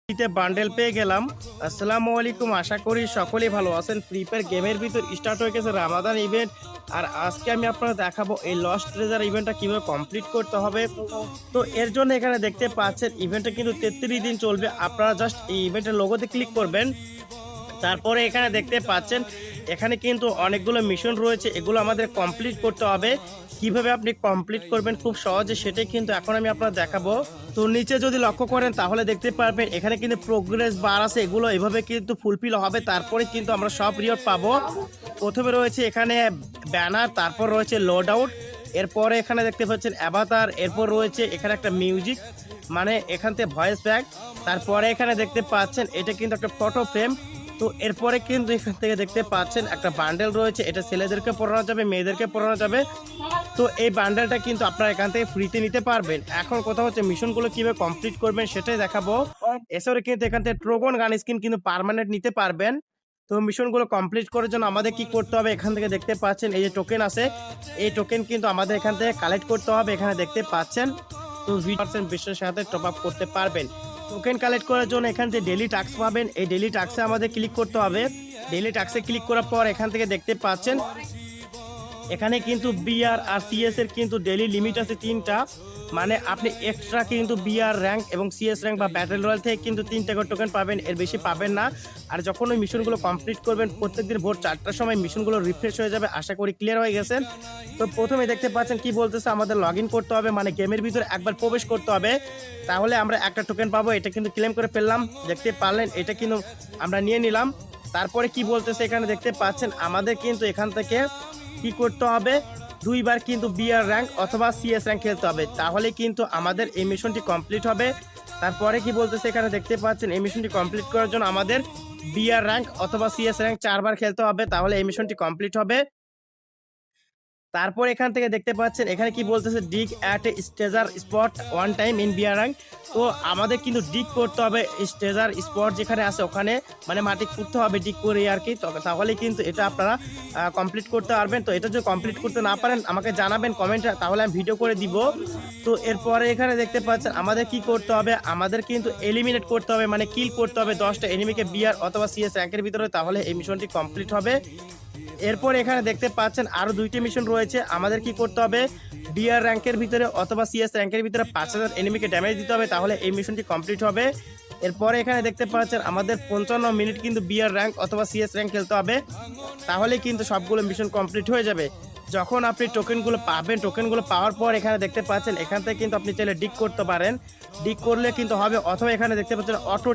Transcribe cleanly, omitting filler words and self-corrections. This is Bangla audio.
বান্ডেল পেয়ে গেলাম। আসসালামু আলাইকুম, আশা করি সকলেই ভালো আছেন। ফ্রি ফায়ার গেমের ভিতর স্টার্ট হয়ে গেছে রামাদান ইভেন্ট, আর আজকে আমি আপনাদের দেখাবো এই লস্ট ট্রেজার ইভেন্টটা কিভাবে কমপ্লিট করতে হবে। তো এর জন্য এখানে দেখতে পাচ্ছেন ইভেন্টটা কিন্তু 33 দিন চলবে। আপনারা জাস্ট এই ইভেন্টের লোগোতে ক্লিক করবেন, তারপরে এখানে দেখতে পাচ্ছেন এখানে কিন্তু অনেকগুলো মিশন রয়েছে, এগুলো আমাদের কমপ্লিট করতে হবে। কিভাবে আপনি কমপ্লিট করবেন খুব সহজে সেটাই কিন্তু এখন আমি আপনাদের দেখাবো। তো নিচে যদি লক্ষ্য করেন তাহলে দেখতে পারবেন এখানে কিন্তু প্রোগ্রেস বার আছে, এগুলো এভাবে কিন্তু ফুলফিল হবে, তারপরে কিন্তু আমরা সব রিওয়ার্ড পাবো। প্রথমে রয়েছে এখানে ব্যানার, তারপর রয়েছে লোড আউট, এরপরে এখানে দেখতে পাচ্ছেন অ্যাভাতার, এরপর রয়েছে এখানে একটা মিউজিক মানে এখান থেকে ভয়েস ব্যাক, তারপরে এখানে দেখতে পাচ্ছেন এটা কিন্তু একটা ফটো ফ্রেম। তো এরপরে কিন্তু এখান থেকে দেখতে পাচ্ছেন একটা বান্ডেল রয়েছে, এটা ছেলেদেরকে পড়ানো যাবে, মেয়েদেরকে পড়ানো যাবে। তো এই বান্ডেলটা কিন্তু আপনারা এখান থেকে ফ্রিতে নিতে পারবেন। এখন কথা হচ্ছে মিশনগুলো কিভাবে কমপ্লিট করবেন সেটাই দেখাবো। এছাড়াও কিন্তু এখান থেকে ট্রোগন গান স্কিন কিন্তু পার্মানেন্ট নিতে পারবেন। তো মিশনগুলো কমপ্লিট করার জন্য আমাদের কি করতে হবে, এখান থেকে দেখতে পাচ্ছেন এই যে টোকেন আছে, এই টোকেন কিন্তু আমাদের এখান থেকে কালেক্ট করতে হবে, এখানে দেখতে পাচ্ছেন। তো 20% বিশ্বের সাথে টপ আপ করতে পারবেন। টোকেন কালেক্ট করার জন্য এখান থেকে ডেলি টাস্ক পাবেন, এই ডেলি টাস্কে আমাদের ক্লিক করতে হবে। ডেলি টাস্কে ক্লিক করার পর এখান থেকে দেখতে পাচ্ছেন এখানে কিন্তু বিআর আর সিএস এর কিন্তু ডেলি লিমিট আছে 3টা, মানে আপনি এক্সট্রা কিন্তু বিআর র্যাঙ্ক এবং সিএস র্যাঙ্ক বা ব্যাটেল রয়্যাল থেকে কিন্তু 3টা করে টোকেন পাবেন, এর বেশি পাবেন না। আর যখন ওই মিশনগুলো কমপ্লিট করবেন প্রত্যেকদিন ভোর 4টার সময় মিশনগুলো রিফ্রেশ হয়ে যাবে। আশা করি ক্লিয়ার হয়ে গেছেন। তো প্রথমে দেখতে পাচ্ছেন কি বলতেছে, আমাদের লগ ইন করতে হবে, মানে গেমের ভিতরে একবার প্রবেশ করতে হবে, তাহলে আমরা একটা টোকেন পাবো। এটা কিন্তু ক্লেম করে ফেললাম, দেখতে পারলেন এটা কিন্তু আমরা নিয়ে নিলাম। তারপরে কি বলতেছে এখানে দেখতে পাচ্ছেন আমাদের কিন্তু এখান থেকে কি করতে হবে, 2বার কিন্তু বিআর র্যাঙ্ক অথবা সিএস র্যাঙ্ক খেলতে হবে, তাহলে কিন্তু আমাদের এই মিশনটি কমপ্লিট হবে। তারপরে কি বলতেছে এখানে দেখতে পাচ্ছেন এই মিশনটি কমপ্লিট করার জন্য আমাদের বিআর র্যাঙ্ক অথবা সিএস র্যাঙ্ক 4বার খেলতে হবে, তাহলে এই মিশনটি কমপ্লিট হবে। তারপর এখান থেকে দেখতে পাচ্ছেন এখানে কি বলতেছে, dig at a stager spot one time in BR rank. তো আমাদের কিন্তু ডিগ করতে হবে স্টেজার স্পট যেখানে আছে ওখানে, মানে মাটি খুঁড়তে হবে ডিগ করে আর কি, তাহলে কিন্তু এটা আপনারা কমপ্লিট করতে পারবেন। তো এটা যদি কমপ্লিট করতে না পারেন আমাকে জানাবেন কমেন্টে, তাহলে আমি ভিডিও করে দিব। তো এরপরে এখানে দেখতে পাচ্ছেন আমাদের কি করতে হবে, আমাদের কিন্তু এলিমিনেট করতে হবে, মানে কিল করতে হবে 10টা এনিমিকে বিআর অথবা সিএস র্যাঙ্কের ভিতরে, তাহলে এই মিশনটি কমপ্লিট হবে। এরপর এখানে দেখতে পাচ্ছেন আরো 2টি মিশন রয়েছে, আমাদের কি করতে হবে, বিআর র্যাঙ্কের ভিতরে অথবা সিএস র্যাঙ্কের ভিতরে 5000 এনিমিকে ড্যামেজ দিতে হবে, তাহলে এই মিশনটি কমপ্লিট হবে। এরপরে এখানে দেখতে পাচ্ছেন আমাদের 55 মিনিট কিন্তু বিআর র্যাঙ্ক অথবা সিএস র্যাঙ্ক খেলতে হবে, তাহলে কিন্তু সবগুলো মিশন কমপ্লিট হয়ে যাবে। যখন আপনি টোকেনগুলো পাবেন, টোকেনগুলো পাওয়ার পর এখানে দেখতে পাচ্ছেন এখান থেকে কিন্তু আপনি চাইলে ডিক করতে পারেন, ডিক করলে কিন্তু হবে, অথবা এখানে দেখতে পাচ্ছেন অটো